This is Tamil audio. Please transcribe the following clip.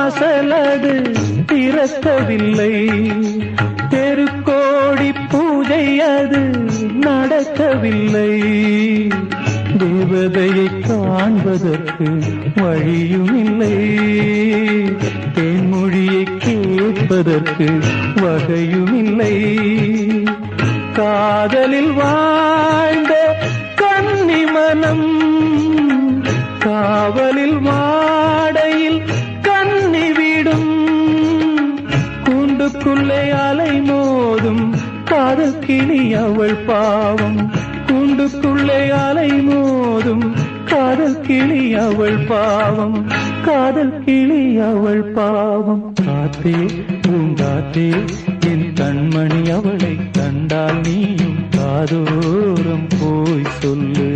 வாசலது திறக்கவில்லை, தெருக்கோடி பூஜை அது நடக்கவில்லை. தேவதையை காண்பதற்கு வழியும் இல்லை, தேன்மொழியை கேட்பதற்கு வகையும் இல்லை. காதலில் வாழ்ந்த கன்னி மனம் காவலில் வாடையில் கன்னி விடும். கூண்டுக்குள்ளே அலை மோதும் காதல் கிளி அவள் பாவம், கூண்டுக்குள்ளே அலை மோதும் காதல் கிளி அவள் பாவம், காதல் கிளி அவள் பாவம். காத்தே பூங்காத்தே என் கண்மணி அவளை கண்டால் நீயும் காதோரம் போய் சொல்லு.